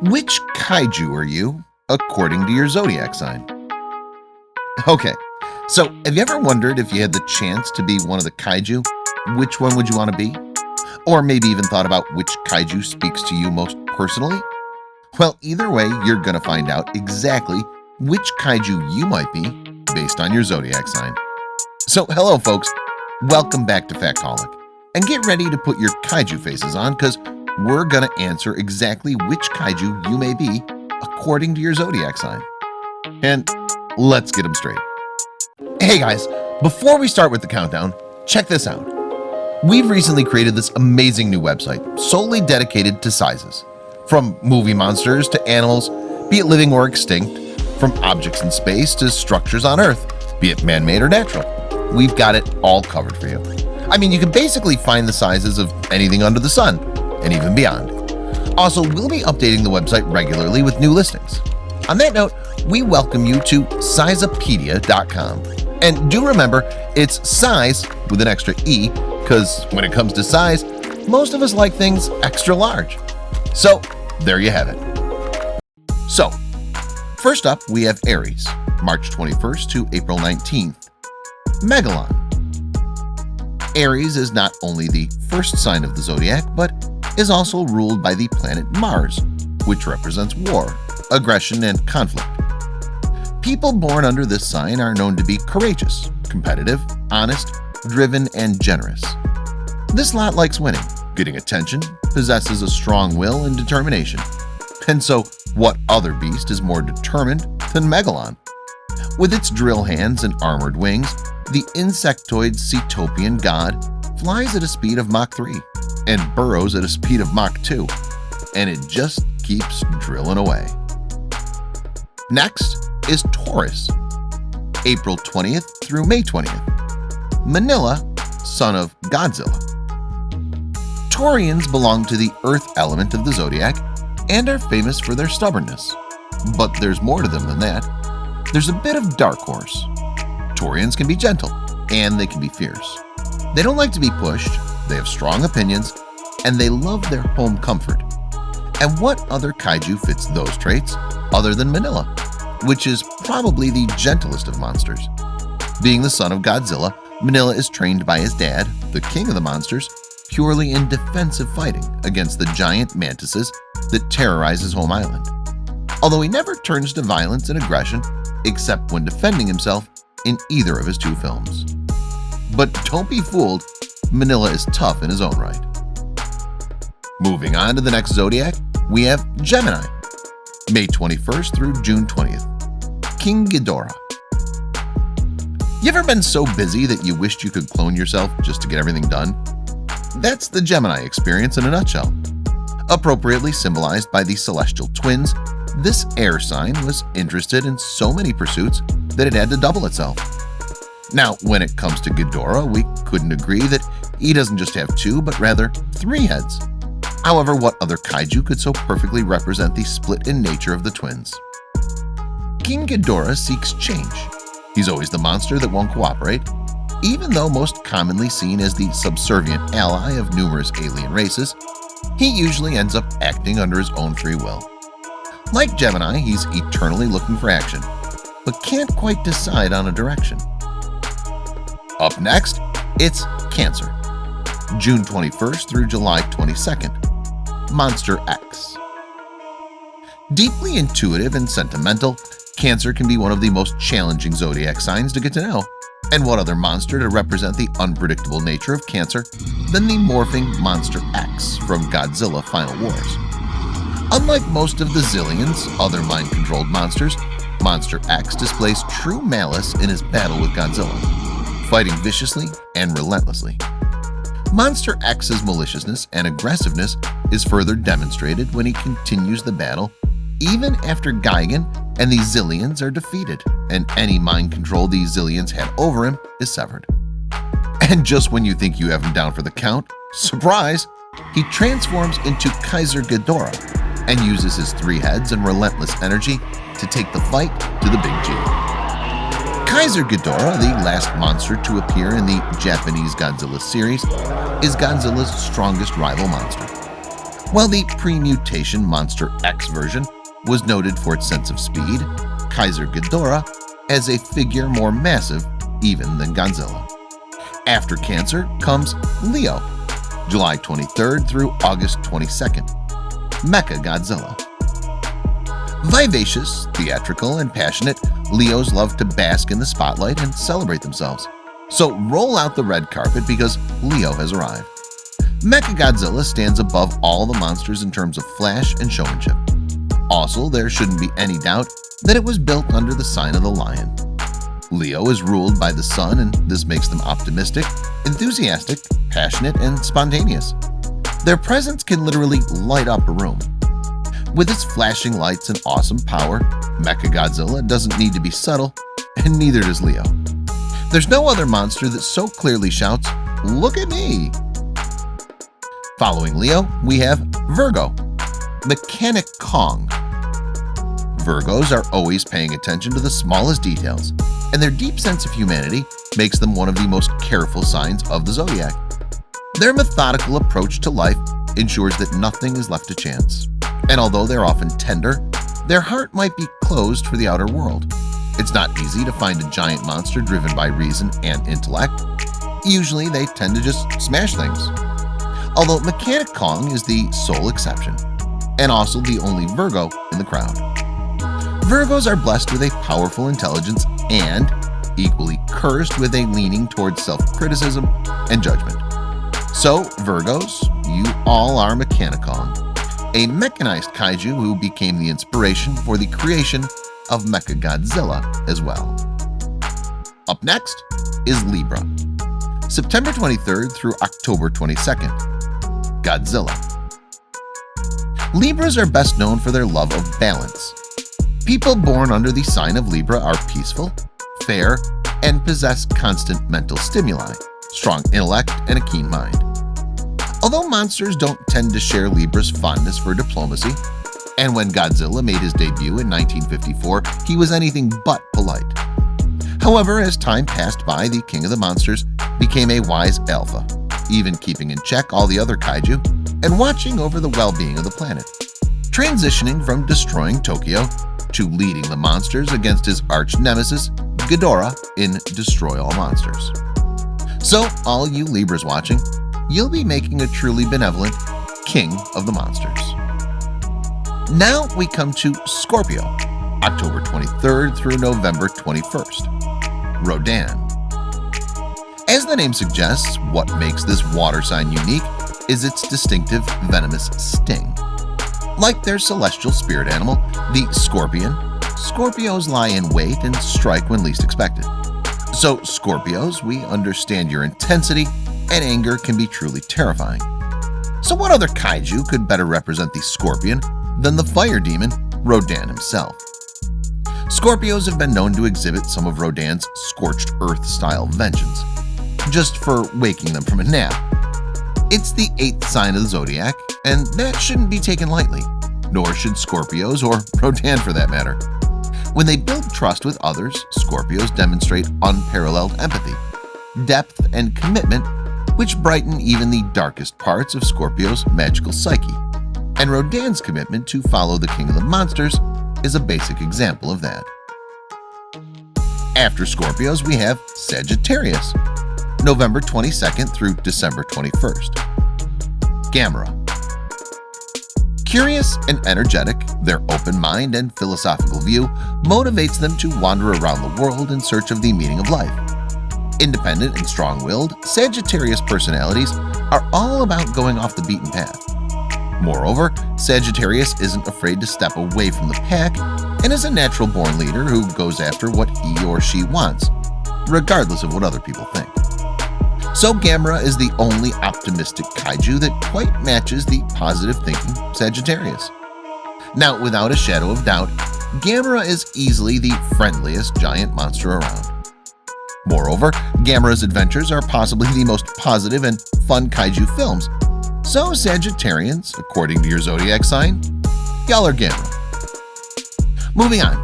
Which kaiju are you according to your zodiac sign? Okay, so have you ever wondered if you had the chance to be one of the kaiju? Which one would you want to be? Or maybe even thought about which kaiju speaks to you most personally? Well, either way, you're gonna find out exactly which kaiju you might be based on your zodiac sign. So hello folks, welcome back to Factholic, and get ready to put your kaiju faces on because we're gonna answer exactly which kaiju you may be according to your zodiac sign. And let's get them straight. Hey guys, before we start with the countdown, check this out. We've recently created this amazing new website solely dedicated to sizes. From movie monsters to animals, be it living or extinct, from objects in space to structures on Earth, be it man-made or natural. We've got it all covered for you. I mean, you can basically find the sizes of anything under the sun and even beyond. Also, we'll be updating the website regularly with new listings. On that note, we welcome you to Sizepedia.com. And do remember, it's size with an extra E, because when it comes to size, most of us like things extra large. So there you have it. So first up, we have Aries, March 21st to April 19th. Megalon. Aries is not only the first sign of the zodiac, but is also ruled by the planet Mars, which represents war, aggression, and conflict. People born under this sign are known to be courageous, competitive, honest, driven, and generous. This lot likes winning, getting attention, possesses a strong will and determination. And so, what other beast is more determined than Megalon? With its drill hands and armored wings, the insectoid Cetopian god flies at a speed of Mach 3 and burrows at a speed of Mach 2, and it just keeps drilling away. Next is Taurus, April 20th through May 20th. Manila, son of Godzilla. Taurians belong to the earth element of the zodiac and are famous for their stubbornness. But there's more to them than that. There's a bit of dark horse. Taurians can be gentle and they can be fierce. They don't like to be pushed, they have strong opinions, and they love their home comfort. And what other kaiju fits those traits other than Manila, which is probably the gentlest of monsters? Being the son of Godzilla, Manila is trained by his dad, the king of the monsters, purely in defensive fighting against the giant mantises that terrorize his home island. Although he never turns to violence and aggression except when defending himself in either of his two films. But don't be fooled, Manila is tough in his own right. Moving on to the next zodiac, we have Gemini, May 21st through June 20th. King Ghidorah. You ever been so busy that you wished you could clone yourself just to get everything done? That's the Gemini experience in a nutshell. Appropriately symbolized by the celestial twins, this air sign was interested in so many pursuits that it had to double itself. Now, when it comes to Ghidorah, we couldn't agree that he doesn't just have two, but rather three heads. However, what other kaiju could so perfectly represent the split in nature of the twins? King Ghidorah seeks change. He's always the monster that won't cooperate, even though most commonly seen as the subservient ally of numerous alien races. He usually ends up acting under his own free will. Like Gemini, he's eternally looking for action, but can't quite decide on a direction. Up next, it's Cancer, June 21st through July 22nd. Monster X. Deeply intuitive and sentimental, Cancer can be one of the most challenging zodiac signs to get to know. And what other monster to represent the unpredictable nature of Cancer than the morphing Monster X from Godzilla Final Wars? Unlike most of the zillions other mind-controlled monsters, Monster X displays true malice in his battle with Godzilla, fighting viciously and relentlessly. Monster X's maliciousness and aggressiveness is further demonstrated when he continues the battle even after Gigan and the Zillions are defeated, and any mind control the Zillions had over him is severed. And just when you think you have him down for the count, surprise, he transforms into Kaiser Ghidorah and uses his three heads and relentless energy to take the fight to the Big G. Kaiser Ghidorah, the last monster to appear in the Japanese Godzilla series, is Godzilla's strongest rival monster. While the pre-mutation Monster X version was noted for its sense of speed, Kaiser Ghidorah as a figure more massive even than Godzilla. After Cancer comes Leo, July 23rd through August 22nd, Mechagodzilla. Vivacious, theatrical, and passionate, Leos love to bask in the spotlight and celebrate themselves. So roll out the red carpet because Leo has arrived. Mechagodzilla stands above all the monsters in terms of flash and showmanship. Also, there shouldn't be any doubt that it was built under the sign of the lion. Leo is ruled by the sun, and this makes them optimistic, enthusiastic, passionate, and spontaneous. Their presence can literally light up a room. With its flashing lights and awesome power, Mechagodzilla doesn't need to be subtle, and neither does Leo. There's no other monster that so clearly shouts, "Look at me!" Following Leo, we have Virgo, Mechanic Kong. Virgos are always paying attention to the smallest details, and their deep sense of humanity makes them one of the most careful signs of the zodiac. Their methodical approach to life ensures that nothing is left to chance. And although they're often tender, their heart might be closed for the outer world. It's not easy to find a giant monster driven by reason and intellect. Usually they tend to just smash things. Although Mechanic Kong is the sole exception, and also the only Virgo in the crowd. Virgos are blessed with a powerful intelligence and equally cursed with a leaning towards self-criticism and judgment. So Virgos, you all are Mechanic Kong, a mechanized kaiju who became the inspiration for the creation of Mechagodzilla as well. Up next is Libra, September 23rd through October 22nd, Godzilla. Libras are best known for their love of balance. People born under the sign of Libra are peaceful, fair, and possess constant mental stimuli, strong intellect, and a keen mind. Although monsters don't tend to share Libra's fondness for diplomacy, and when Godzilla made his debut in 1954, he was anything but polite. However, as time passed by, the King of the Monsters became a wise alpha, even keeping in check all the other kaiju and watching over the well-being of the planet, transitioning from destroying Tokyo to leading the monsters against his arch-nemesis Ghidorah in Destroy All Monsters. So, all you Libras watching, you'll be making a truly benevolent King of the Monsters. Now we come to Scorpio, October 23rd through November 21st, Rodan. As the name suggests, what makes this water sign unique is its distinctive venomous sting. Like their celestial spirit animal, the scorpion, Scorpios lie in wait and strike when least expected. So Scorpios, we understand your intensity, and anger can be truly terrifying. So what other kaiju could better represent the scorpion than the fire demon, Rodan himself? Scorpios have been known to exhibit some of Rodan's scorched earth-style vengeance, just for waking them from a nap. It's the 8th sign of the zodiac, and that shouldn't be taken lightly, nor should Scorpios or Rodan for that matter. When they build trust with others, Scorpios demonstrate unparalleled empathy, depth, and commitment, which brighten even the darkest parts of Scorpio's magical psyche. And Rodan's commitment to follow the King of the Monsters is a basic example of that. After Scorpios, we have Sagittarius, November 22nd through December 21st, Gamera. Curious and energetic, their open mind and philosophical view motivates them to wander around the world in search of the meaning of life. Independent and strong-willed, Sagittarius personalities are all about going off the beaten path. Moreover, Sagittarius isn't afraid to step away from the pack and is a natural-born leader who goes after what he or she wants, regardless of what other people think. So Gamera is the only optimistic kaiju that quite matches the positive-thinking Sagittarius. Now, without a shadow of doubt, Gamera is easily the friendliest giant monster around. Moreover, Gamera's adventures are possibly the most positive and fun kaiju films. So Sagittarians, according to your zodiac sign, y'all are Gamera. Moving on.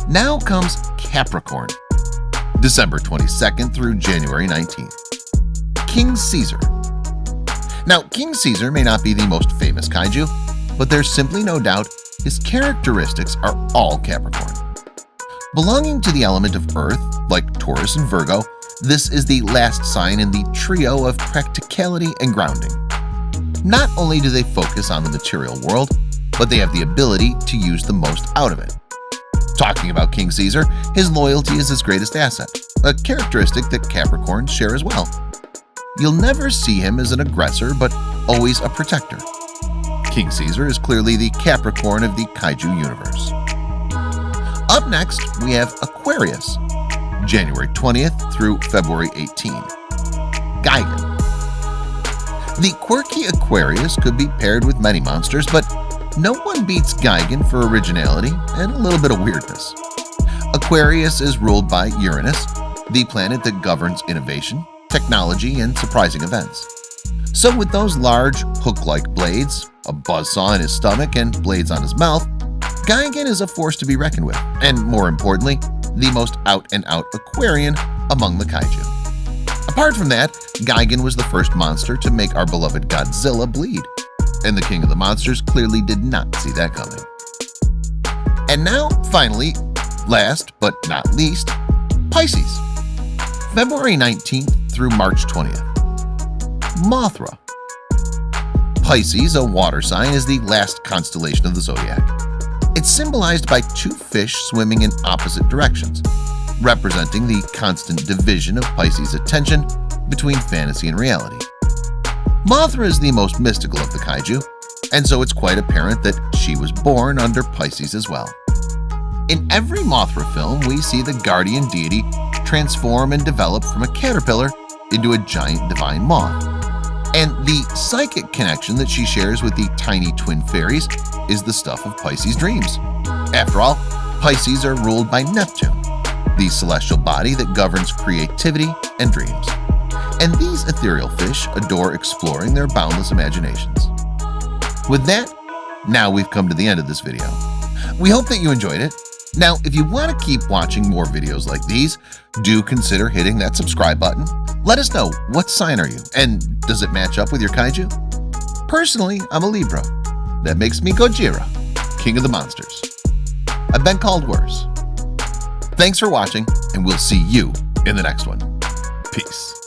Now comes Capricorn, December 22nd through January 19th. King Caesar. Now, King Caesar may not be the most famous kaiju, but there's simply no doubt his characteristics are all Capricorn. Belonging to the element of Earth, like Taurus and Virgo, this is the last sign in the trio of practicality and grounding. Not only do they focus on the material world, but they have the ability to use the most out of it. Talking about King Caesar, his loyalty is his greatest asset, a characteristic that Capricorns share as well. You'll never see him as an aggressor, but always a protector. King Caesar is clearly the Capricorn of the kaiju universe. Up next, we have Aquarius, January 20th through February 18. Gigan. The quirky Aquarius could be paired with many monsters, but no one beats Gigan for originality and a little bit of weirdness. Aquarius is ruled by Uranus, the planet that governs innovation, technology, and surprising events. So with those large hook-like blades, a buzzsaw in his stomach, and blades on his mouth, Gigan is a force to be reckoned with, and more importantly, the most out-and-out Aquarian among the kaiju. Apart from that, Gigan was the first monster to make our beloved Godzilla bleed, and the king of the monsters clearly did not see that coming. And now, finally, last but not least, Pisces, February 19th through March 20th. Mothra. Pisces, a water sign, is the last constellation of the zodiac. It's symbolized by two fish swimming in opposite directions, representing the constant division of Pisces' attention between fantasy and reality. Mothra is the most mystical of the kaiju, and so it's quite apparent that she was born under Pisces as well. In every Mothra film, we see the guardian deity transform and develop from a caterpillar into a giant divine moth. And the psychic connection that she shares with the tiny twin fairies is the stuff of Pisces' dreams. After all, Pisces are ruled by Neptune, the celestial body that governs creativity and dreams. And these ethereal fish adore exploring their boundless imaginations. With that, now we've come to the end of this video. We hope that you enjoyed it. Now, if you want to keep watching more videos like these, do consider hitting that subscribe button. Let us know, what sign are you, and does it match up with your kaiju? Personally, I'm a Libra. That makes me Gojira, king of the monsters. I've been called worse. Thanks for watching, and we'll see you in the next one. Peace.